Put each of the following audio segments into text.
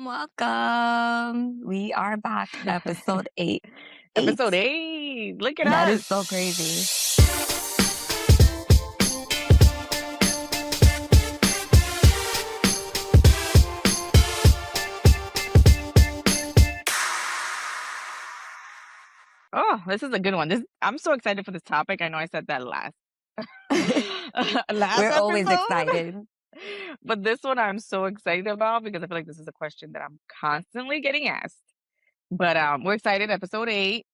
welcome. We are back, episode 8. Episode 8? 8. Look at That is us. so crazy. Oh, this is a good one. I'm so excited for this topic. I know I said that last last We're always episode. excited. But this one I'm so excited about because I feel like this is a question that I'm constantly getting asked. But we're excited. Episode 8.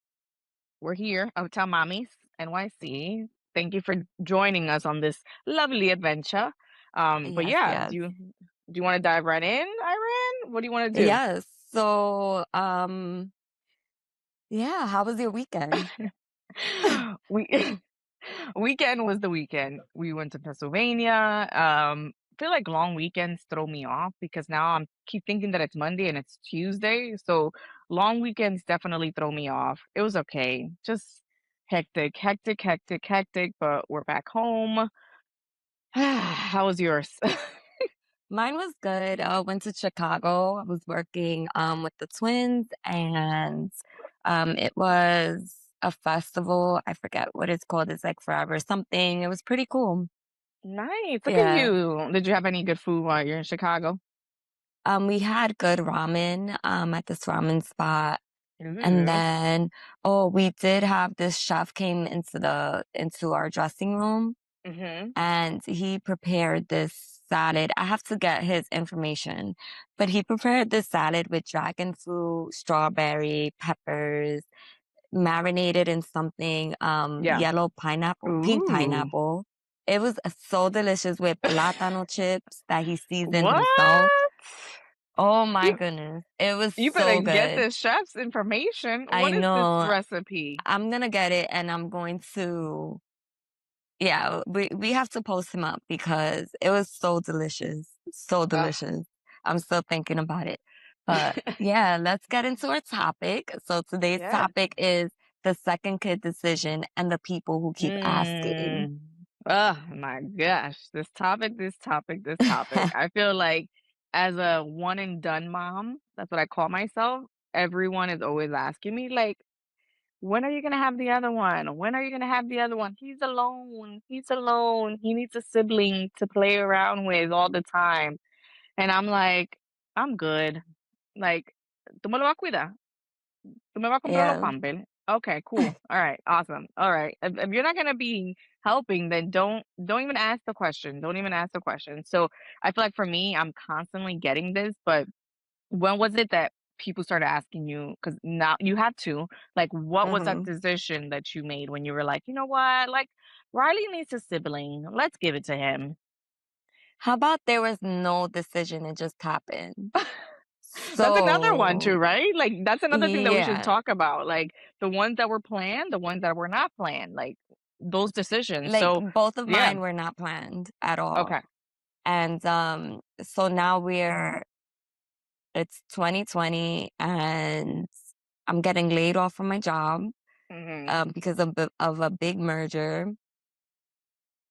We're here, Uptown Mamis, NYC. Thank you for joining us on this lovely adventure. But Yes, yeah, yes. do you want to dive right in, Irene? What do you want to do? Yes. So, yeah, how was your weekend? We weekend was the weekend. We went to Pennsylvania. I feel like long weekends throw me off because now I'm keep thinking that it's Monday and it's Tuesday. So long weekends definitely throw me off. It was okay. Just hectic, hectic, hectic, hectic, but we're back home. How was yours? Mine was good. I went to Chicago. I was working with the twins, and it was a festival. I forget what it's called. It's like Forever something. It was pretty cool. Nice. Look at Yeah. you. Did you have any good food while you're in Chicago? We had good ramen at this ramen spot. And Ooh. then, oh, we did have this chef came into our dressing room, Mm-hmm. and he prepared this salad. I have to get his information, but he prepared this salad with dragon fruit, strawberry, peppers, marinated in something, Yeah. yellow pineapple, pink Ooh. pineapple. It was so delicious with plátano chips that he seasoned What? himself. Oh my You goodness. It was you better so get good. this chef's information. I What is this know. recipe? I'm gonna get it, and I'm going to, yeah, we have to post him up because it was so delicious. So Ugh. delicious. I'm still thinking about it. But yeah, let's get into our topic. So today's Yeah. topic is the second kid decision and the people who keep asking. Mm. Oh my gosh. This topic, this topic, this topic. I feel like as a one and done mom, that's what I call myself. Everyone is always asking me, like, when are you gonna have the other one? When are you gonna have the other one? He's alone. He's alone. He needs a sibling to play around with all the time. And I'm like, I'm good. Like, tú me lo vas a cuidar. Tú me vas a comprar los Yeah. pampers. Okay, cool. All right, awesome. All right. If you're not gonna be helping, then don't even ask the question. Don't even ask the question. So I feel like for me, I'm constantly getting this, but when was it that people started asking you? Because now you had to. Like, what was that hmm decision that you made when you were like, you know what? Like, Riley needs a sibling. Let's give it to him. How about there was no decision, it just happened? That's another one too, So, right? Like that's another thing that we should yeah, talk about. Like the ones that were planned, the ones that were not planned, like those decisions. like So both of yeah, mine were not planned at all. okay. And so now it's 2020, and I'm getting laid off from my job Hmm. because of a big merger.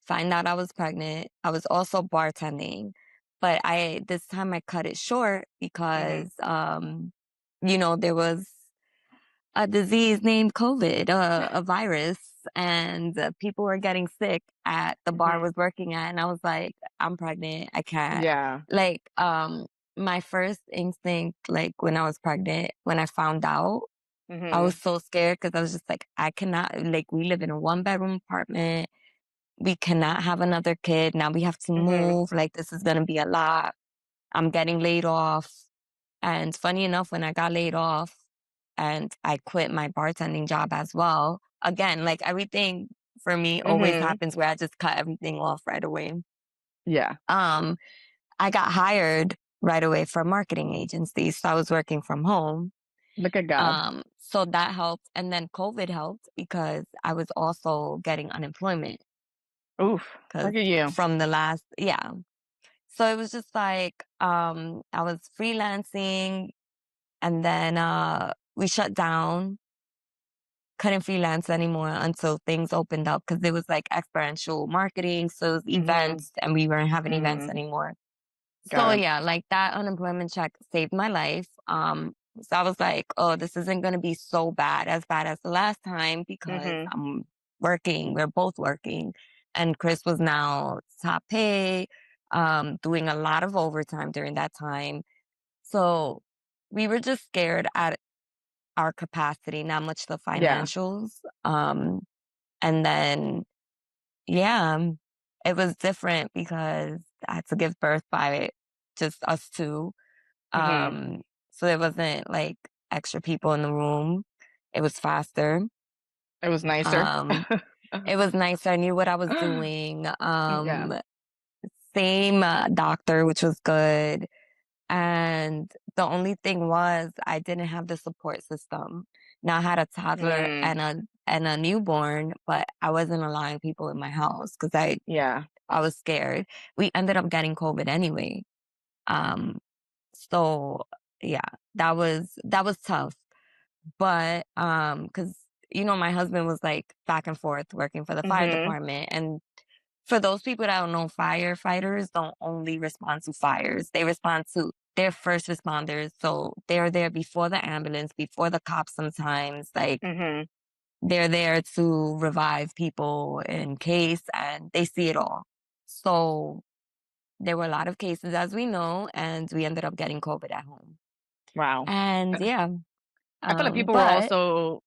Find out I was pregnant. I was also bartending, but this time I cut it short Hmm. because there was a disease named COVID, a virus, and people were getting sick at the bar I Hmm. was working at, and I was like, I'm pregnant. I can't. Yeah. Like, my first instinct, like when I was pregnant, when I found out, I was Hmm. so scared because I was just like, I cannot. Like, we live in a 1-bedroom apartment. We cannot have another kid. Now we have to Hmm. move. Like, this is gonna be a lot. I'm getting laid off. And funny enough, when I got laid off and I quit my bartending job as well, again, like everything for me always Hmm. happens where I just cut everything off right away. Yeah. Um, I got hired right away for a marketing agency. So I was working from home. Look at God. So that helped. And then COVID helped because I was also getting unemployment Oof. because Look at you. from the last, yeah. So it was just like, I was freelancing, and then we shut down, couldn't freelance anymore until things opened up because it was like experiential marketing. So it was Hmm. events, and we weren't having events Hmm. anymore. So Got it. yeah, like that unemployment check saved my life. So I was like, oh, this isn't gonna be so bad as the last time because Mhm. I'm working, we're both working. And Chris was now top pay, doing a lot of overtime during that time. So we were just scared at our capacity, not much the Yeah. financials. And then yeah, it was different because I had to give birth by just us two. Mhm. Um, so there wasn't like extra people in the room. It was faster. It was nicer. Um, it was nice. I knew what I was doing. Yeah. Same doctor, which was good. And the only thing was I didn't have the support system. Now I had a toddler Mm. and a newborn, but I wasn't allowing people in my house because Yeah. I was scared. We ended up getting COVID anyway. Um, so yeah, that was tough. But because my husband was like back and forth working for the fire Mhm. department. And for those people that don't know, firefighters don't only respond to fires. They respond to their first responders. So they're there before the ambulance, before the cops sometimes. Like Mhm. they're there to revive people in case and they see it all. So there were a lot of cases, as we know, and we ended up getting COVID at home. Wow. And yeah, I feel like people were but also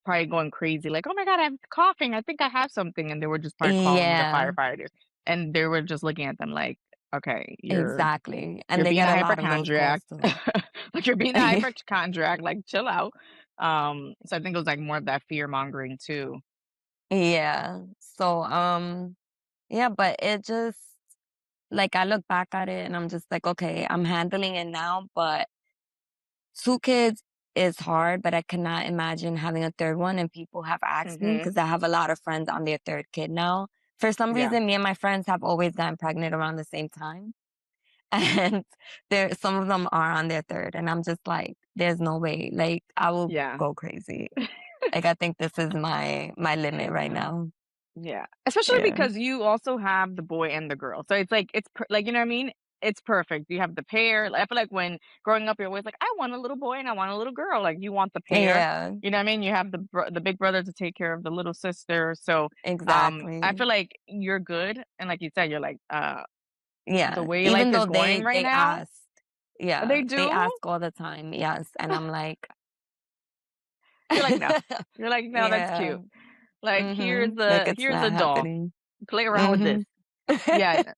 probably going crazy, like, "Oh my god, I'm coughing. I think I have something," and they were just probably calling the yeah, firefighters, and they were just looking at them like, "Okay, exactly. you're And they being get a a lot of those hypochondriac. calls too. Like, you're being a hypochondriac, like, chill out." So I think it was, like, more of that fear mongering too. Yeah. So, yeah, but it just like I look back at it and I'm just like, okay, I'm handling it now, but two kids is hard, but I cannot imagine having a third one. And people have asked me Mhm. because I have a lot of friends on their third kid now. For some Yeah. reason, me and my friends have always gotten pregnant around the same time. And some of them are on their third. And I'm just like, there's no way. Like I will Yeah. go crazy. Like I think this is my limit right now. Yeah, especially Yeah. because you also have the boy and the girl, so it's like like, you know what I mean? It's perfect. You have the pair. Like, I feel like when growing up, you're always like, "I want a little boy and I want a little girl." Like, you want the pair, Yeah, you know what I mean? You have the big brother to take care of the little sister, so, I exactly. feel like you're good, and like you said, you're like, the Yeah, way life even is though going right they now. asked. Yeah, They they do? ask all the time. Yes, and I'm like You're like, "No." You're like, "No, that's yeah. cute." Like, Mhm. Like it's here's a not doll. happening. Play around with this." Mhm. Yeah.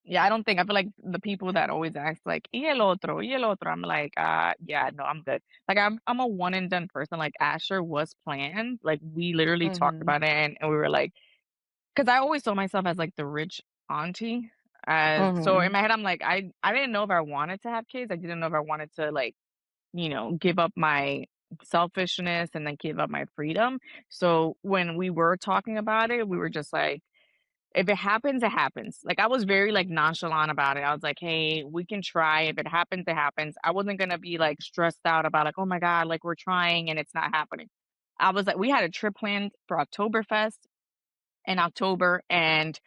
Yeah, I feel like the people that always ask like, "Y el otro? Y el otro?" I'm like, yeah, no, I'm good." Like, I'm a one and done person, like, Asher was planned, like, we literally talked Mhm. about it, and we were like, because I always saw myself as, like, the rich auntie, so in Mhm. my head, I'm like, I didn't know if I wanted to have kids, I didn't know if I wanted to, like, give up my selfishness and then give up my freedom, so when we were talking about it, we were just like, if it happens, it happens. Like, I was very, like, nonchalant about it. I was like, "Hey, we can try. If it happens, it happens." I wasn't gonna be, like, stressed out about, like, "Oh my god, like, we're trying and it's not happening." I was like we had a trip planned for Oktoberfest in October, and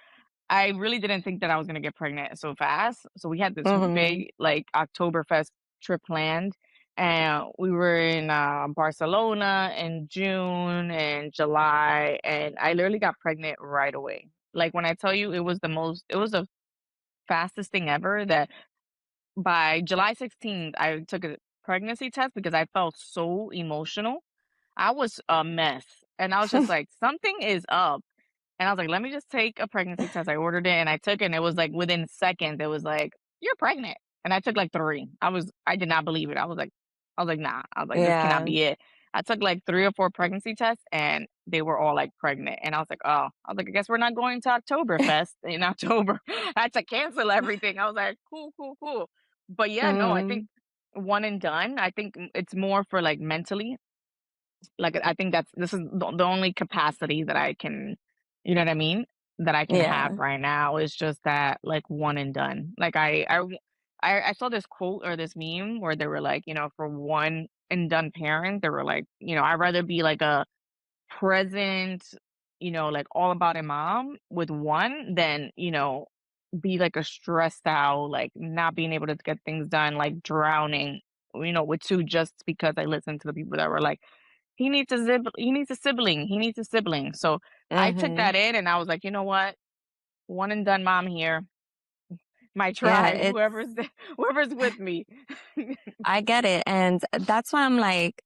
I really didn't think that I was gonna get pregnant so fast. So we had this Mhm. big, like, Oktoberfest trip planned, and we were in, Barcelona in June and July, and I literally got pregnant right away. Like, when I tell you it was the fastest thing ever that by July 16th, I took a pregnancy test because I felt so emotional. I was a mess, and I was just like, "Something is up." And I was like, "Let me just take a pregnancy test." I ordered it and I took it, and it was like within seconds, it was like, "You're pregnant." And I took like 3. I did not believe it. "Nah." I was like, "This cannot Yeah. be it." I took like 3 or 4 pregnancy tests and they were all like pregnant. And I was like, "Oh." I was like, "I guess we're not going to Oktoberfest in October." I had to cancel everything. I was like, "Cool, cool, cool." But yeah, no, I think Mhm. one and done. I think it's more for like mentally, like, I think this is the only capacity that I can, you know what I mean? That I can have Yeah. right now is just that, like, one and done. Like, I saw this quote or this meme where they were like, for one and done parent, they were like, "I'd rather be like a present, like all about a mom with one than, be like a stressed out, like not being able to get things done, like drowning, with 2 just because I listened to the people that were like, he needs a sibling, he needs a sibling." So I took Mhm. that in and I was like, "You know what? One and done mom here. My Yeah, tribe, whoever's whoever's with me." I get it, and that's why I'm like,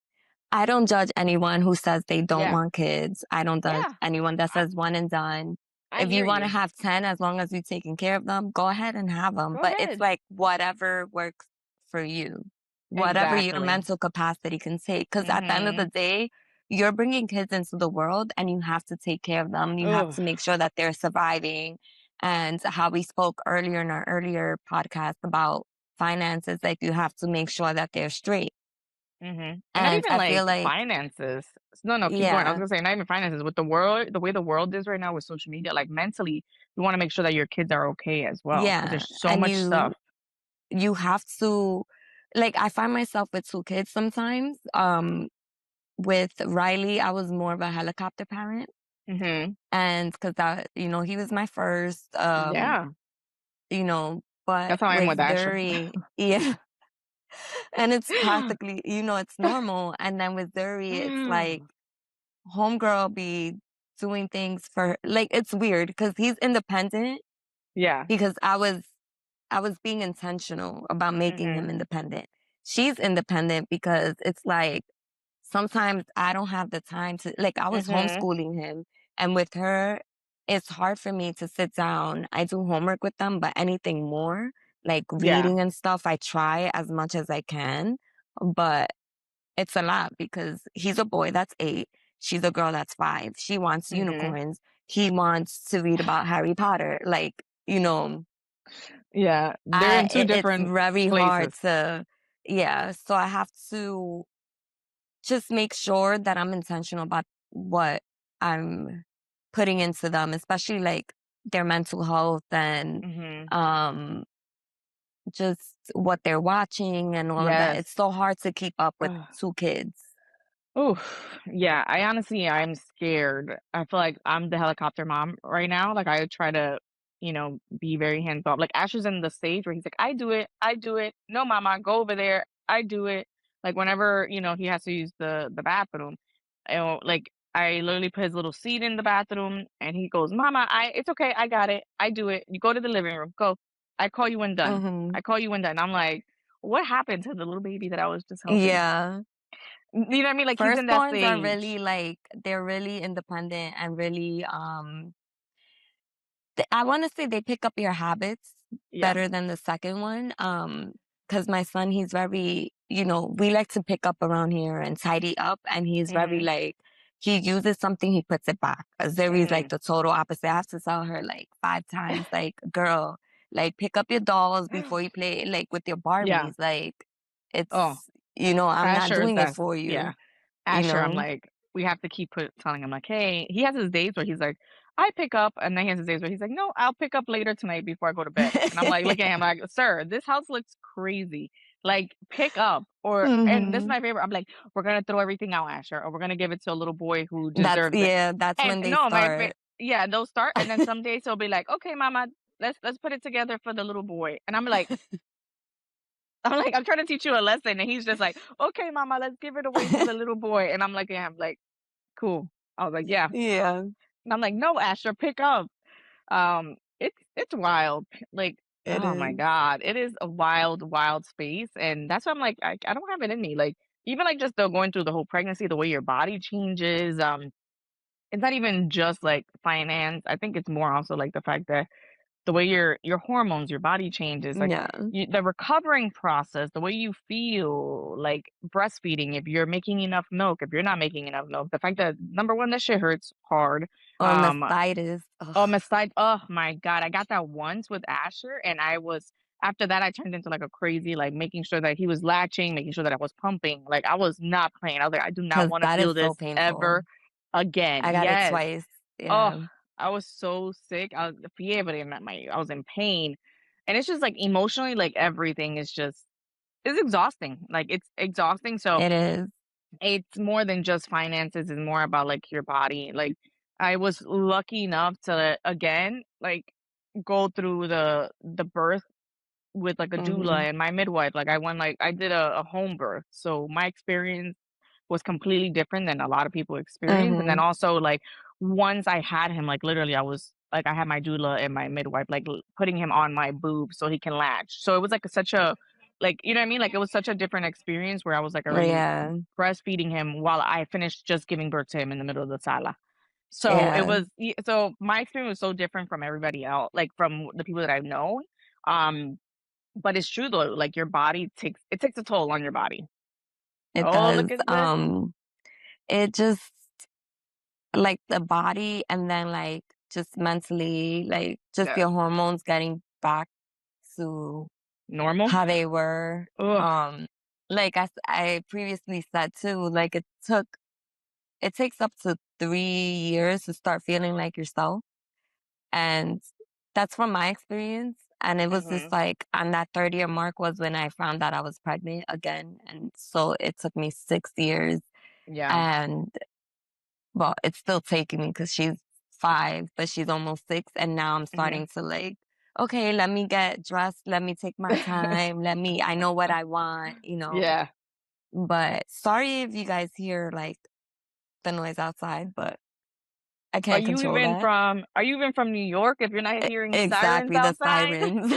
I don't judge anyone who says they don't Yeah. want kids. I don't judge Yeah. anyone that I says one and done. I If hear you wanna you. have 10 as long as you're taking care of them, go ahead and have them. Go But it's ahead. like whatever works for you, whatever your Exactly. mental capacity can take. Because at the end of the Mhm. day, you're bringing kids into the world and you have to take care of them. You have Ugh. to make sure that they're surviving. And how we spoke earlier in our earlier podcast about finances, like you have to make sure that they're straight. Mhm. And not And even I feel like like finances. No, no, keep going. I was yeah, gonna say not even finances. With the way the world is right now with social media, like mentally, you want to make sure that your kids are okay as well because yeah, there's so and much stuff. you have to like, I find myself with 2 kids sometimes, with Riley, I was more of a helicopter parent, Mhm. and because he was my first, Yeah. but That's how I am with with Asher. Zuri yeah, and it's practically it's normal, and then with Zuri, it's like homegirl be doing things for like, it's weird because he's independent Yeah. because I was being intentional about making him Mhm. independent. She's independent because it's like sometimes I don't have the time to like I was Mhm. homeschooling him and with her it's hard for me to sit down. I do homework with them, but anything more like Yeah. reading and stuff, I try as much as I can, but it's a lot because he's a boy that's 8, she's a girl that's 5. She wants Mhm. unicorns. He wants to read about Harry Potter. Like, Yeah. They're in two it's different very hard places. to yeah, so I have to just make sure that I'm intentional about what I'm putting into them, especially like their mental health and Mhm. um just what they're watching and all of that. Yes. It's so hard to keep up with Ugh. 2 kids. Oh, yeah, I honestly I'm scared. I feel like I'm the helicopter mom right now. Like I try to, be very hands off. Like Asher's in the stage where he's like, I do it, I do it. No, mama, go over there. I do it. Like whenever, he has to use the bathroom. Like I literally put his little seat in the bathroom and he goes, Mama, it's okay, I got it. I do it. You go to the living room. Go. I call you when done. Mhm. I call you when done. I'm like, what happened to the little baby that I was just helping? Yeah. You know what I mean? Like, he's in that Firstborns are stage. really like they're really independent and really I wanna say they pick up your habits Yeah. better than the second one, because my son, he's very we like to pick up around here and tidy up, and he's very, Mhm, like he uses something, he puts it back. Zeri's, like, mhm. the total opposite. I have to tell her, like, 5 times, like, "Girl, like, pick up your dolls before you play, like, with your Yeah. Barbies." Like, Oh, it's I'm not Asher is doing it that for yeah. you, you Asher, I'm know? like, we have to keep telling him, like, "Hey," he has his days where he's like, "I pick up," and then he has his days where he's like, "No, I'll pick up later tonight before I go to bed." And I'm like, look at him like, "Sir, this house looks crazy. Like, pick up." And this is Mhm. my favorite. I'm like, "We're gonna throw everything out, Asher, or we're gonna give it to a little boy who That's deserves it." yeah, that's And when they no, start. yeah, they'll start, and then some days he'll be like, "Okay, mama, let's put it together for the little boy." And I'm like, I'm trying to teach you a lesson, and he's just like, "Okay, mama, let's give it away to the little boy." And I'm like, "Cool." I was like, "Yeah." Yeah, And I'm like, "No, Asher, pick up." It's wild. Like, it oh my is. god, it is a wild, wild space, and that's why I'm like, I don't have it in me. Like, even like just the going through the whole pregnancy, the way your body changes. It's not even just like finance. I think it's more also like the fact that the way your hormones, your body changes, like Yeah, the recovering process, the way you feel, like breastfeeding, if you're making enough milk, if you're not making enough milk, the fact that number one, that shit hurts hard. or Um, mastitis. oh, Ugh, mastitis, oh my god, I got that once with Asher, and I was after that I turned into like a crazy, like making sure that he was latching, making sure that I was pumping. Like I was not playing. I was like, I do not because want to that is feel so this painful. ever again. I got it Yes. twice. Oh, Yeah, I was so sick. I was fiebre and I was in pain. And it's just like emotionally, like everything is just it's exhausting. Like it's exhausting. So it is. it's more than just finances, it's more about like your body. Like I was lucky enough to again, like go through the birth with, like, a Mhm. doula and my midwife, like, I did a home birth, so my experience was completely different than a lot of people experience, and then Mhm. also, like, once I had him, like, literally, I had my doula and my midwife, like, l putting him on my boob so he can latch, so it was, like, such a like, you know what I mean? Like, it was such a different experience where I was, like, already Yeah. breastfeeding him while I finished just giving birth to him in the middle of the sala. So it Yeah. was so my experience was so different from everybody else, like, from the people that I've known, um, but it's true though, like, your body takes a toll on your body. It "Oh, does. look at this." It just like the body and then like just mentally, like just Yeah. your hormones getting back to Normal? how they were. Ugh. Um, like I previously said too, like it takes up to 3 years to start feeling like yourself. And that's from my experience. And it was just Mhm. like on that 30-year mark was when I found out I was pregnant again. And so it took me 6 years. Yeah. And well, it's still taking me because she's 5, but she's almost 6. And now I'm Mhm. starting to like, okay, let me get dressed. Let me take my time. I know what I want. Yeah. But sorry if you guys hear like the noise outside, but I can't control that. Are you even from New York if you're not hearing sirens Exactly, the outside? sirens.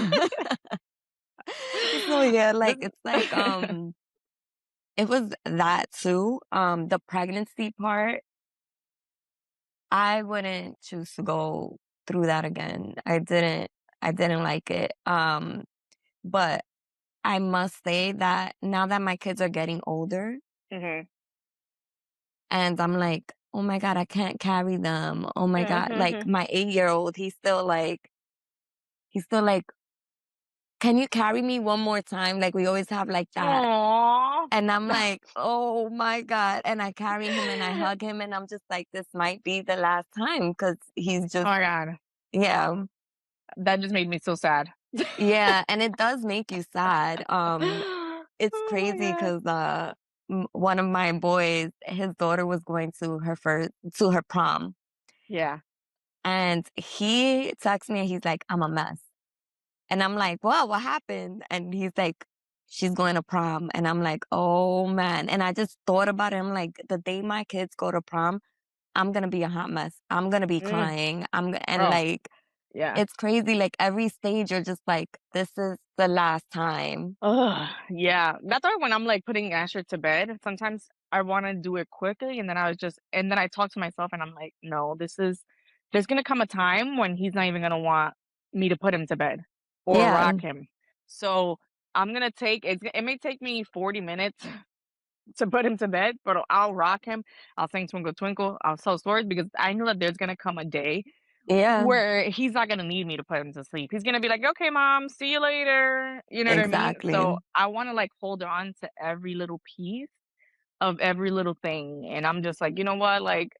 So yeah, This like it's like it was that too. The pregnancy part, I wouldn't choose to go through that again. I didn't like it. But I must say that now that my kids are getting older Mhm. and I'm like, "Oh my god, I can't carry them. Oh my god." Like Mhm. my 8-year-old, he's still like, "Can you carry me one more time?" Like we always have like that. Aw. And I'm like, "Oh my god." And I carry him and I hug him and I'm just like, "This might be the last time because he's Oh just." my god. Yeah. That just made me so sad. Yeah, and it does make you sad. It's Oh my crazy god. because one of my boys, his daughter was going to her prom, Yeah. and he texts me and he's like, "I'm a mess." And I'm like, "Well, what happened?" And he's like, "She's going to prom." And I'm like, "Oh man." And I just thought about it. I'm like, the day my kids go to prom, I'm gonna be a hot mess. I'm gonna be Mm. crying. And Oh, like yeah. it's crazy. Like every stage, you're just like, this is the last time. Ugh, yeah. That's why when I'm, like, putting Asher to bed, sometimes I wanna do it quickly, and then I talk to myself and I'm like, "No, there's gonna come a time when he's not even gonna want me to put him to bed or Yeah, rock him." So, I'm gonna take it may take me 40 minutes to put him to bed, but I'll rock him. I'll sing Twinkle Twinkle. I'll tell stories because I know that there's gonna come a day yeah, where he's not gonna need me to put him to sleep. He's gonna be like, "Okay, mom, see you later." You know what I mean? So exactly, I wanna, like, hold on to every little piece of every little thing, and I'm just like, "You know what? Like,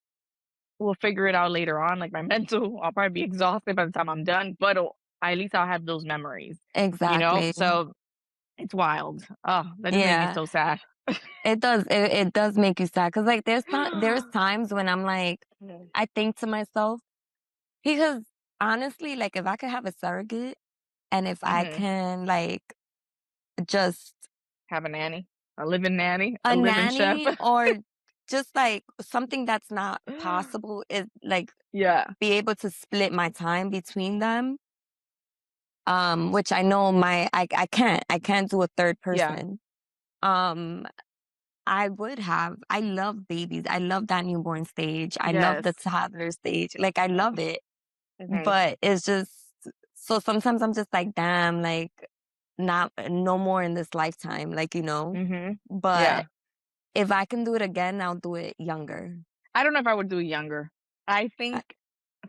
we'll figure it out later on." Like, my mental I'll probably be exhausted by the time I'm done, but at least I'll have those memories, you know? exactly. So it's wild. Oh, that just made me Yeah, so sad. it does. It does make you sad because like there's times when I'm like, Mhm, I think to myself because honestly, like if I could have a surrogate and if I mhm. can like just Have a nanny, a living nanny, a a living chef. nanny or just like something that's not possible is like Yeah, be able to split my time between them. Which I know I can't do a third yeah, person. Um, I love babies. I love that newborn stage. I love the yes. toddler stage. Like I love it. Mhm, But it's just so sometimes I'm just like, damn, like not no more in this lifetime, mhm. But Yeah. if I can do it again, I'll do it younger. I don't know if I would do it younger. I I, think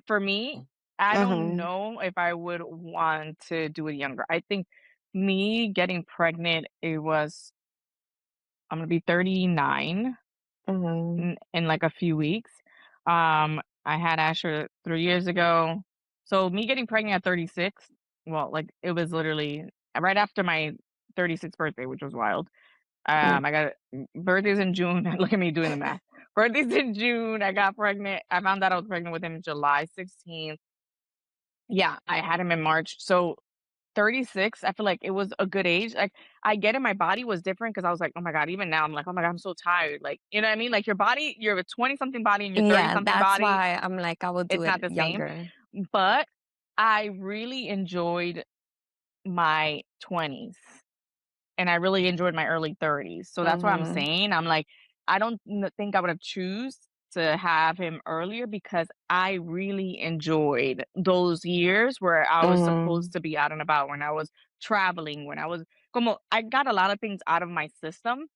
for me, I don't mhm. know if I would want to do it younger. I think me getting pregnant, I'm gonna be 39 Mhm. in like a few weeks. I had Asher 3 years ago. So me getting pregnant at 36, well, like it was literally right after my 36th birthday, which was wild. Mm, I got birthday's in June. Look at me doing the math. Birthday's in June. I got pregnant. I found out I was pregnant with him July 16th. Yeah, I had him in March. So 36, I feel like it was a good age. Like, I get it, my body was different because I was like, "Oh my god," even now, I'm like, "Oh my god, I'm so tired." Like, you know what I mean? Like, your body, you're a 20-something body and your Yeah, 30-something that's body, why I'm like, I would do it's not it the same. younger. But I really enjoyed my 20s. And I really enjoyed my early 30s. So that's what I'm Mhm. saying. I'm like, I don't think I would have choose to have him earlier because I really enjoyed those years where I was supposed Mhm. to be out and about, when I was traveling, when I was como I got a lot of things out of my system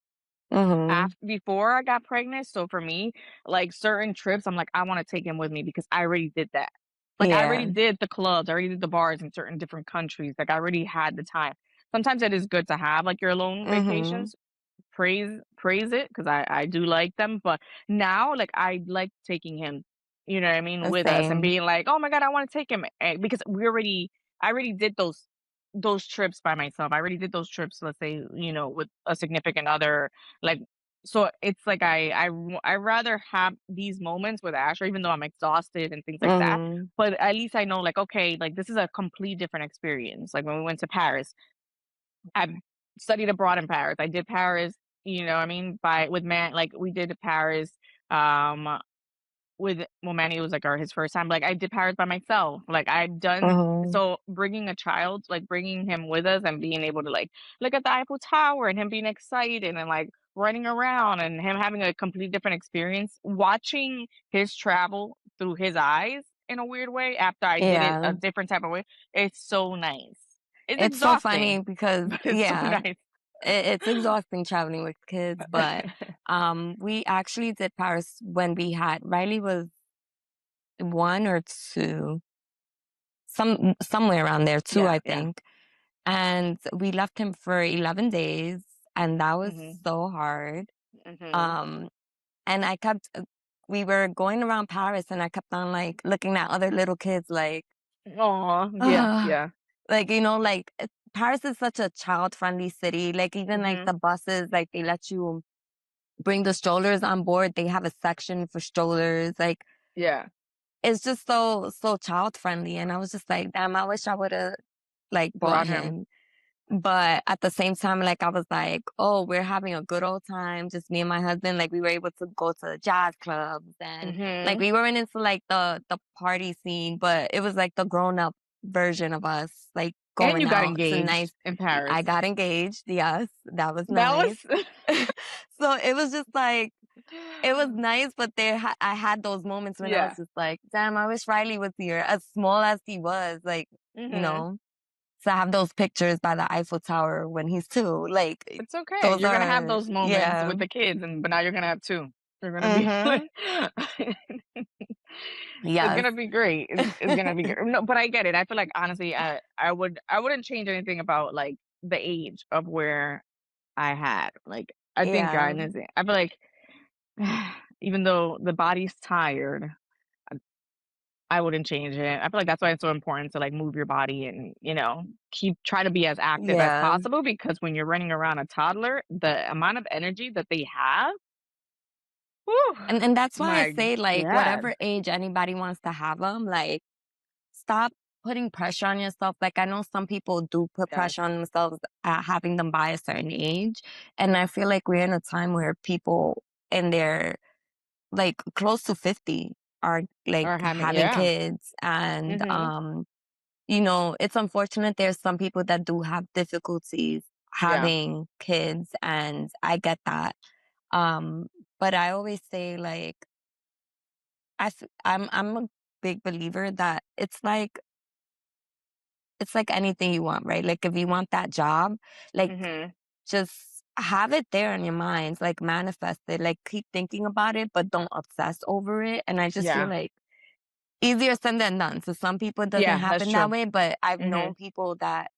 Mhm. after before I got pregnant. So for me, like certain trips, I'm like, I want to take him with me because I already did that. Like I already Yeah. did the clubs, I already did the bars in certain different countries. Like I already had the time. Sometimes it is good to have like your alone Mhm. vacations. Praise it because I do like them. But now like I like taking him, you know what I mean, The with us and same. being like, oh my god, I want to take him because I already did those trips by myself. I already did those trips, let's say, with a significant other, like, so it's like I rather have these moments with Asher, even though I'm exhausted and things like that. Mhm. But at least I know, like, okay, like this is a complete different experience. Like when we went to Paris, I studied abroad in Paris. I did Paris, you know what I mean, by with man, like we did Paris, um with well, Manny was, like, our his first time, like, I did Paris by myself, like, I've done Mhm. so bringing a child, like, bringing him with us and being able to, like, look at the Eiffel Tower and him being excited and, like, running around and him having a complete different experience, watching his travel through his eyes in a weird way after I did it a Yeah. different type of way, it's so nice. It's It's so funny exhausting, because but it's so yeah, nice. it's exhausting traveling with kids, but we actually did Paris when we had Riley was 1 or 2, somewhere around there, 2, Yeah, I yeah. think. And we left him for 11 days, and that was Mhm, so hard. mhm. Um, and I kept we were going around Paris, and I kept on, like, looking at other little kids like, Aw, yeah, "Ugh." yeah. Like, like, Paris is such a child-friendly city, like, even, like, Mhm, the buses, like, they let you bring the strollers on board, they have a section for strollers, like, yeah. it's just so child-friendly, and I was just like, "Damn, I wish I woulda, like, brought Brought him. him." But at the same time, like, I was like, "Oh, we're having a good old time, just me and my husband." Like, we were able to go to jazz clubs and, like, Mhm. we weren't into, like, the party scene, but it was, like, the grown-up version of us, like, And going you got out to engaged nice in I Paris. got engaged, yes, that was That nice. was So, it was just, like it was nice, but I had those moments when I was Yeah. just like, "Damn, I wish Riley was here." As small as he was, like, you Mhm. know? To have those pictures by the Eiffel Tower when he's 2, like, It's okay. those You're gonna have are those moments yeah. with the kids, but now you're gonna have 2. You're gonna be like Mhm. it's Yes. gonna be great. It's gonna be great. No, but I get it. I feel like, honestly, I wouldn't change anything about, like, the age of where I had. Like, I think, Yeah. I feel like even though the body's tired, I wouldn't change it. I feel like that's why it's so important to, like, move your body and, try to be as active as Yeah. possible because when you're running around a toddler, the amount of energy that they have, whew, And that's why I my say, like, god. whatever age anybody wants to have them, like, stop putting pressure on yourself. Like, I know some people do put Yes. pressure on themselves at having them by a certain age, and I feel like we're in a time where people in their, like, close to 50 are, like, Or having having yeah. kids, and, Mhm. it's unfortunate there's some people that do have difficulties Yeah. having kids, and I get that. Um, but I always say, like, I'm a big believer that it's like anything you want, right? Like, if you want that job, like, Mhm. just have it there in your mind, like, manifest it, like, keep thinking about it, but don't obsess over it. And I just feel Yeah. like easier said than done. So some people it doesn't Yeah, that's happen that true. way, but I've known Mhm. people that,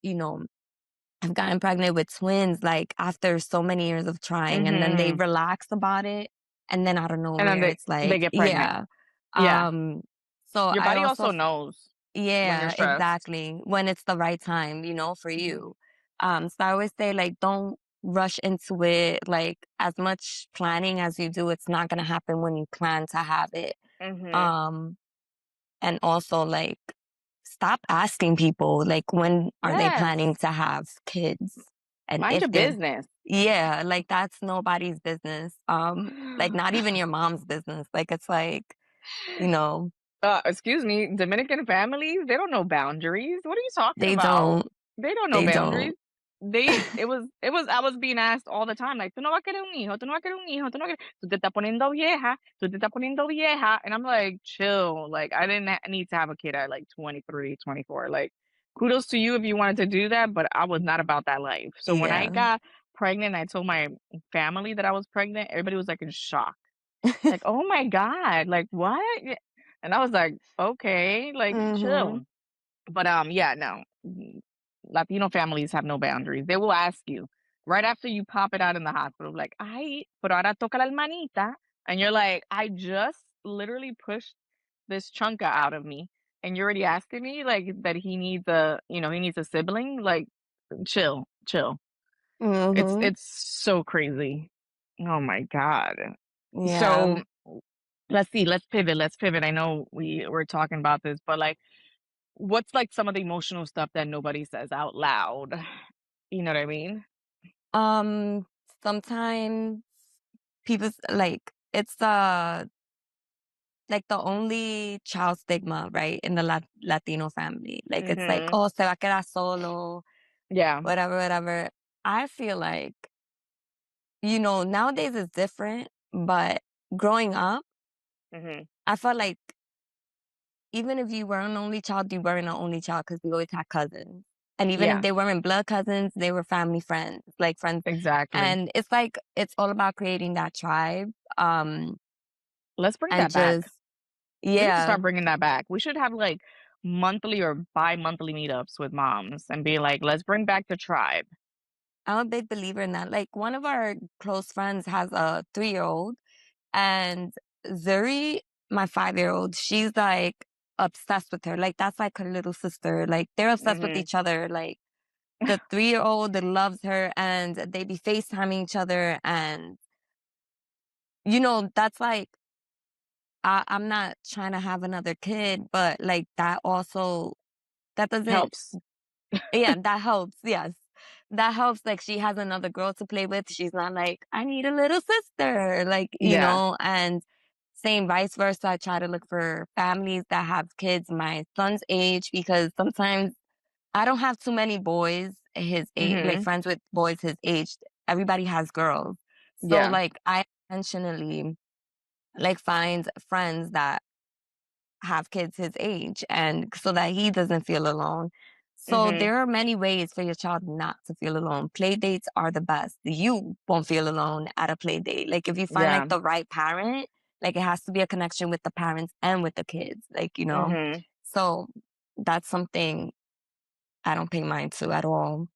have gotten pregnant with twins, like, after so many years of trying, and then they Mhm. relax about it, and then out of And then nowhere, they it's they like get pregnant. yeah. Yeah. Um, so Your I body also also f knows when you're yeah, stressed. exactly, when it's the right time, for Mhm. you. So I always say, like, don't rush into it, like, as much planning as you do, it's not gonna happen when you plan to have it. Mhm. Um, and also, like, stop asking people, like, when are they planning Yes. to have kids? And Mind if your they're business. yeah, like, that's nobody's business. Like, not even your mom's business. Like, it's like, you know, Excuse me, Dominican families, they don't know boundaries. What are you talking they about? don't. They don't know They don't. boundaries. I was being asked all the time, like, tú no vas a querer un hijo, tú no vas a querer un hijo, tú no vas a querer, tú te estás poniendo vieja, tú te estás poniendo vieja. And I'm like, chill. Like, I didn't need to have a kid at like 23, 24. Like, kudos to you if you wanted to do that, but I was not about that life. So when I Yeah. got pregnant, I told my family that I was pregnant, everybody was like in shock. Like, "Oh my god, like, what?" And I was like, "Okay, like, Mhm. chill." But, yeah, no. Latino families have no boundaries. They will ask you right after you pop it out in the hospital, like, "Ay, pero ahora toca la hermanita." And you're like, "I just literally pushed this chunka out of me, and you're already asking me, like, that he needs a sibling? Like, chill, chill." Mhm. It's so crazy. Oh my god. Yeah. So let's see, let's pivot. I know we were talking about this, but like, what's like some of the emotional stuff that nobody says out loud? You know what I mean? Um, Sometimes like, it's, like, the only child stigma, right, in the Latino family. Like, it's like, Mhm. "Oh, se va a quedar solo," Yeah. whatever, whatever. I feel like, nowadays it's different, but growing up, Mhm. I felt like even if you were an only child, you weren't an only child because we always had cousins. And even if Yeah, they weren't blood cousins, they were family friends, like friends. exactly. And it's like it's all about creating that tribe. Um, Let's bring and that back. just We need to yeah, start bringing that back. We should have like monthly or bi-monthly meetups with moms and be like, let's bring back the tribe. I'm a big believer in that. Like one of our close friends has a 3-year-old, and Zuri, my 5-year-old, she's like obsessed with her. Like that's like her little sister. Like they're obsessed with Mhm. each other. Like the 3-year-old that loves her, and they be FaceTiming each other, and that's like I'm not trying to have another kid, but like that also that doesn't Helps. yeah, that helps. Yes. That helps. Like she has another girl to play with. She's not like, I need a little sister. Like, Yeah. and same vice versa. I try to look for families that have kids my son's age because sometimes I don't have too many boys his age, like Mhm. friends with boys his age. Everybody has girls. So Yeah. like I intentionally like find friends that have kids his age and so that he doesn't feel alone. So Mhm. there are many ways for your child not to feel alone. Play dates are the best. You won't feel alone at a play date. Like if you find like Yeah. the right parent, like it has to be a connection with the parents and with the kids. Like. Mhm. So that's something I don't pay mind to at all.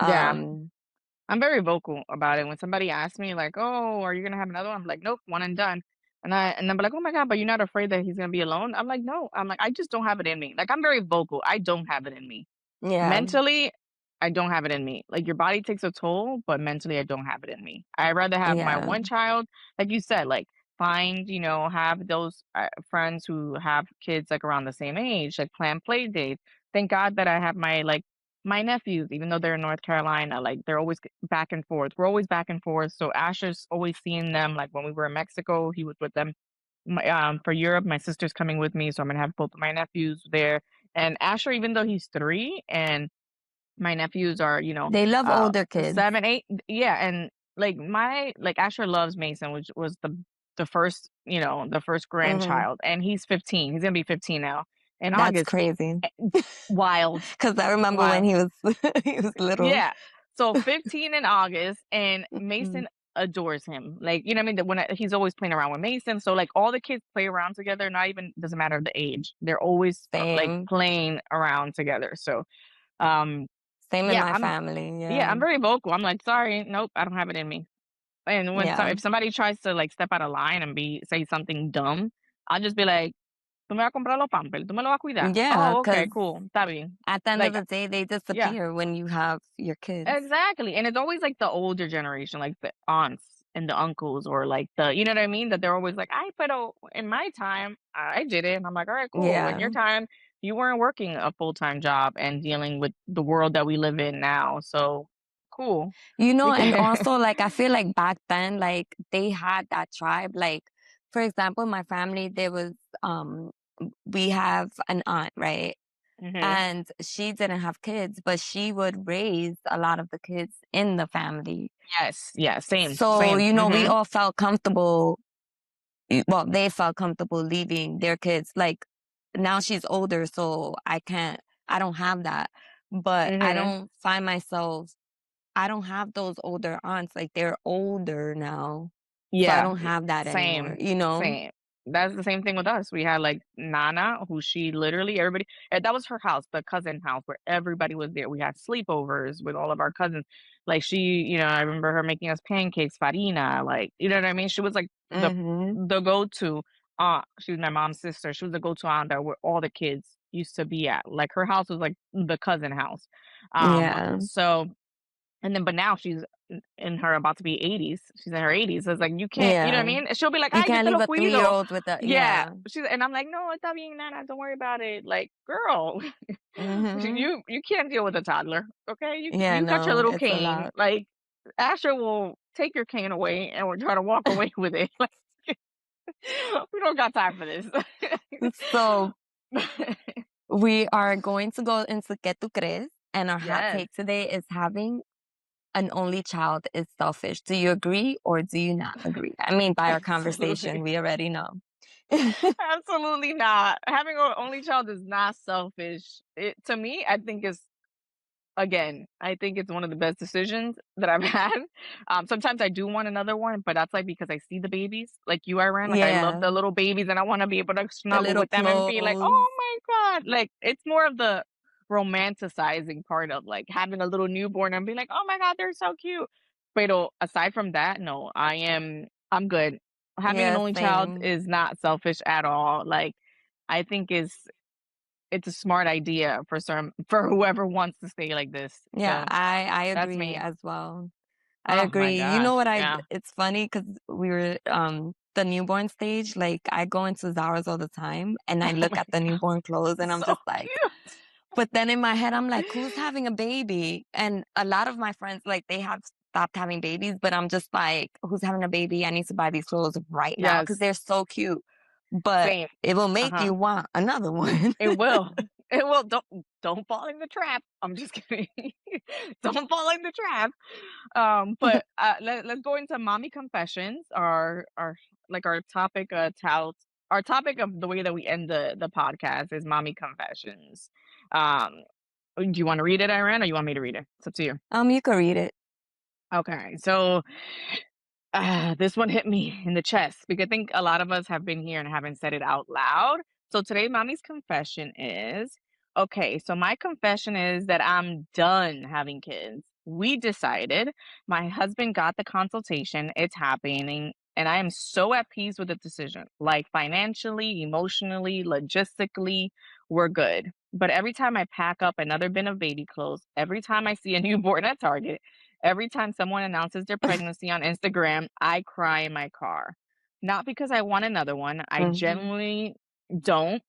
Yeah. Um I'm very vocal about it. When somebody asks me like, "Oh, are you gonna have another one?" I'm like, "Nope, one and done." And I'm like, "Oh my god, but you're not afraid that he's gonna be alone?" I'm like, "No." I'm like, "I just don't have it in me." Like I'm very vocal. I don't have it in me. yeah. Mentally, I don't have it in me. Like your body takes a toll, but mentally I don't have it in me. I'd rather have my Yeah. one child, like you said, like find, have those friends who have kids like around the same age, like plan play dates. Thank God that I have my nephews, even though they're in North Carolina, like they're always back and forth. We're always back and forth. So Asher's always seeing them. Like when we were in Mexico, he was with them. For Europe, my sister's coming with me, so I'm gonna have both of my nephews there. And Asher, even though he's 3 and my nephews are, They love uh, older kids. 7, 8, yeah, and like Asher loves Mason, which was the first Hmm. grandchild, and he's 15. He's gonna be 15 now in That's August. crazy. Eh, Wild, Because I remember when wild. he was he was little. Yeah. So 15 in August, and Mhm. Mason adores him. Like, you know what I mean? That he's always playing around with Mason. So like all the kids play around together, not even doesn't matter the age. They're always like Same. playing around together. So um Same in yeah, my family, yeah, yeah. I'm very vocal. I'm like, "Sorry, nope, I don't have it in me." And Yeah. if somebody tries to, like, step out of line and say something dumb, I'll just be like, "Tú me vas a comprar los pampers, tú me lo vas a cuidar. Yeah, Oh, okay, because cool, está bien." at the end of Like, the day, they yeah, disappear when you have your kids. exactly, and it's always, like, the older generation, like the aunts and the uncles or, like, you know what I mean? That they're always like, "Ay, pero in my time, I did it." And I'm like, "Alright, cool. In your Yeah. time." You weren't working a full-time job and dealing with the world that we live in now, so cool. We And can also, like, I feel like back then, like, they had that tribe. Like, for example, my family, there was, we have an aunt, right? Mhm. And she didn't have kids, but she would raise a lot of the kids in the family. Yes, yeah, same, So, same. we Mhm. all felt comfortable. Well, they felt comfortable leaving their kids. Like, now she's older, so I don't have that. But Mhm. I don't have those older aunts. Like, they're older now. So I Yeah, don't have that anymore, same, you know? same. That's the same thing with us. We had, like, Nana, who she literally everybody and that was her house, the cousin house where everybody was there. We had sleepovers with all of our cousins. Like, I remember her making us pancakes, farina, like, you know what I mean? She was, like, Mhm. the go-to aunt. She was my mom's sister. She was the go-to aunt that where all the kids used to be at. Like, her house was, like, the cousin house. Yeah. So and then but now she's in her about to be 80s. She's in her 80s. So it's like you can't, you know what I Yeah. mean? She'll be like, You "Ay, yo can't te leave lo a cuido." 3-year-old with a Yeah. yeah. And I'm like, "No, está bien, nana. Don't worry about it." Like, girl, Mhm. you can't deal with a toddler, okay? Yeah, You got your no, little it's a cane. lot. Like, Asher will take your cane away and will try to walk away with it. Like, we don't got time for this. So, we are going to go into ¿Qué tú crees? And our hot Yes. take today is having an only child is selfish. Do you agree or do you not agree? I mean, by our conversation, Absolutely. we already know. Absolutely not. Having an only child is not selfish. To me, I think it's again, I think it's one of the best decisions that I've had. Sometimes I do want another one, but that's like because I see the babies, like you, I ran. Like I love the Yeah, little babies, and I want to be able to the snuggle little with them and be like, clothes. "Oh my god!" Like it's more of the romanticizing part of like having a little newborn and being like, "Oh my god, they're so cute." But aside from that, no, I'm good. Having an Yeah, only child same. is not selfish at all. Like I think it's a smart idea for whoever wants to stay like this. Yeah, So I that's agree me. as well. I Oh my agree. You know gosh. what Yeah. it's funny because we were the newborn stage, like I go into Zara's all the time and I Oh look my at the god. newborn clothes and I'm So just like, cute. but then in my head I'm like, who's having a baby? And a lot of my friends like they have stopped having babies, but I'm just like, who's having a baby? I need to buy these clothes right now because Yes. they're so cute. But Same. it will make Uh-huh. you want another one. It will. It will. Don't fall in the trap. I'm just kidding. Don't fall in the trap. Let's go into mommy confessions. Our topic our topic of the way that we end the podcast is mommy confessions. Um do you want to read it, Iran, or you want me to read it? It's up to you. You can read it. Okay. So this one hit me in the chest because I think a lot of us have been here and haven't said it out loud. So today, mommy's confession is okay. So my confession is that I'm done having kids. We decided, my husband got the consultation, it's happening, and I am so at peace with the decision. Like financially, emotionally, logistically, we're good. But every time I pack up another bin of baby clothes, every time I see a newborn at Target, every time someone announces their pregnancy on Instagram, I cry in my car. Not because I want another one, I Mhm. genuinely don't.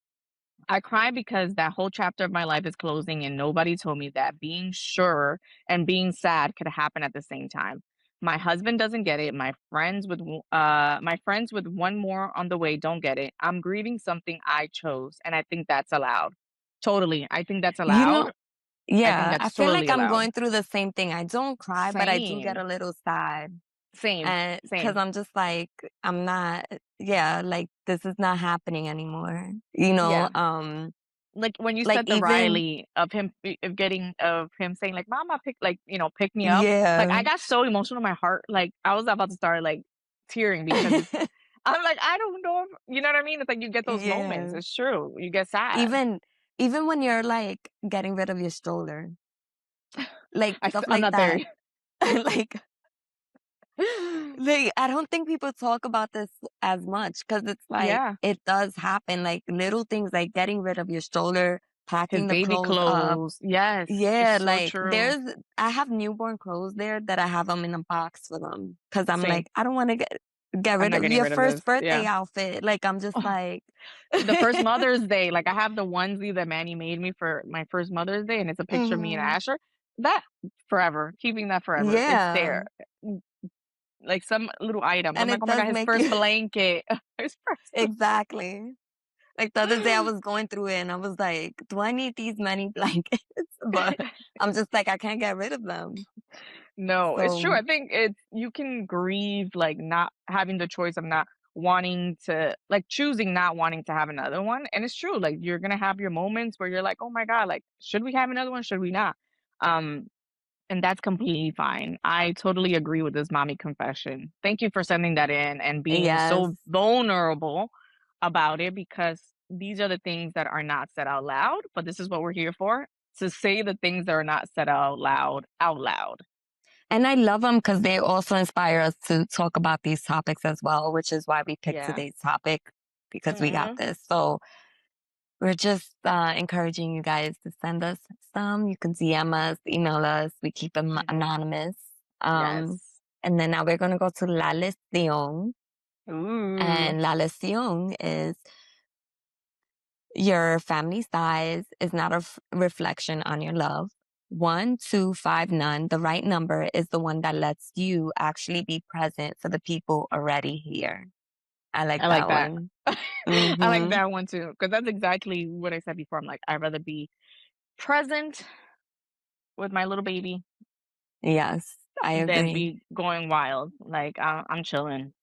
I cry because that whole chapter of my life is closing and nobody told me that being sure and being sad could happen at the same time. My husband doesn't get it. My friends with one more on the way don't get it. I'm grieving something I chose and I think that's allowed. Totally. I think that's You allowed. know, I think yeah, I that's feel like totally I'm allowed. going through the same thing. I don't cry, but I do get Same. a little sad. Same. And because Same. I'm just like, I'm not, yeah, like this is not happening anymore. Yeah. Like, when you Like said the even, Riley of him saying, like, "Mama, pick me up." Like, yeah. I got so emotional in my heart, like, I was about to start, like, tearing because I'm like, "I don't know if" you know what I mean? It's like you get those moments, Yeah. it's true, you get sad. Even, even when you're like getting rid of your stroller, like stuff I'm like not there that. yet. Like, I don't think people talk about this as much because it's like Yeah. it does happen. Like little things like getting rid of your stroller, His packing the baby clothes up. clothes, yes, it's Yeah, so like true. I have newborn clothes there that I have them in a box for them because I'm Same. like, I don't want to get. get I'm rid not of getting your rid of this. first birthday Yeah. outfit. Like, I'm just like The first Mother's Day, like, I have the onesie that Manny made me for my first Mother's Day, and it's a picture of me and Mhm. Asher. That forever, keeping that forever. It's Yeah, there. Mm, like some little items. I'm and like, it "Oh my does God, his make first you blanket." His first exactly. Like, the other day I was going through it and I was like, "Do I need these many blankets?" But I'm just like, I can't get rid of them. No, it's true. So, I think it's you can grieve, like, not having the choice of not wanting to like, choosing not wanting to have another one, and it's true, like, you're gonna have your moments where you're like, "Oh my god, like, should we have another one? Should we not?" Um, and that's completely fine. I totally agree with this mommy confession. Thank you for sending that in and being yes. so vulnerable about it because these are the things that are not said out loud, but this is what we're here for, to say the things that are not said out loud. And I love them because they also inspire us to talk about these topics as well, which is why we picked Yeah. today's topic because we got Mhm. this. So we're just encouraging you guys to send us some. You can DM us, email us. We keep them Mhm. anonymous. Yes. And then now we're going to go to La Lección. Ooh. And La Lección is your family size is not a reflection on your love. One, two, five, none. The right number is the one that lets you actually be present for the people already here. I like I like that that. one. I like Mm-hmm. that one too, because that's exactly what I said before. I'm like, I'd rather be present with my little baby Yes, I than agree. be going wild. Like, I'm chilling.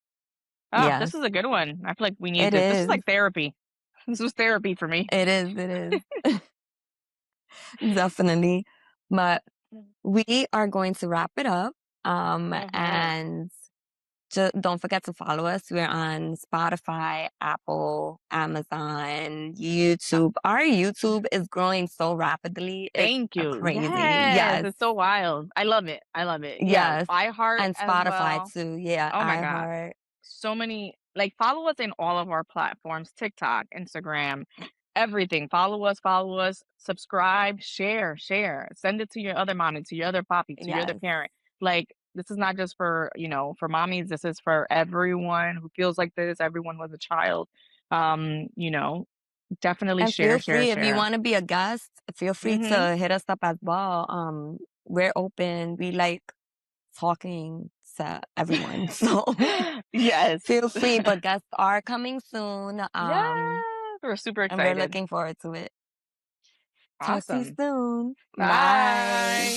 Oh, this Yes, is a good one. I feel like we needed it this. This is is. like therapy. This was therapy for me. It is. It is. Definitely. But we are going to wrap it up. Mhm. And don't forget to follow us. We're on Spotify, Apple, Amazon, YouTube. Our YouTube is growing so rapidly. It's Thank a you. crazy. Yes, Yes. it's so wild. I love it. I love it. Yeah, Yes. iHeart And as Spotify well. too. Yeah. Oh my god. iHeart. So many like follow us in all of our platforms, TikTok, Instagram, everything. Follow us, subscribe, share. Send it to your other mommy, to your other poppy, to your other Yes. parent. Like this is not just for, for mommies, this is for everyone who feels like this, everyone was a child. You know, definitely And feel free if you share. want to be a guest, feel free Mhm. to hit us up as well. We're open. We like talking to everyone. So Yes. feel free, but guests are coming soon. Yes, we're super And we're excited. looking forward to it. Talk to you Awesome. soon. Bye. Bye.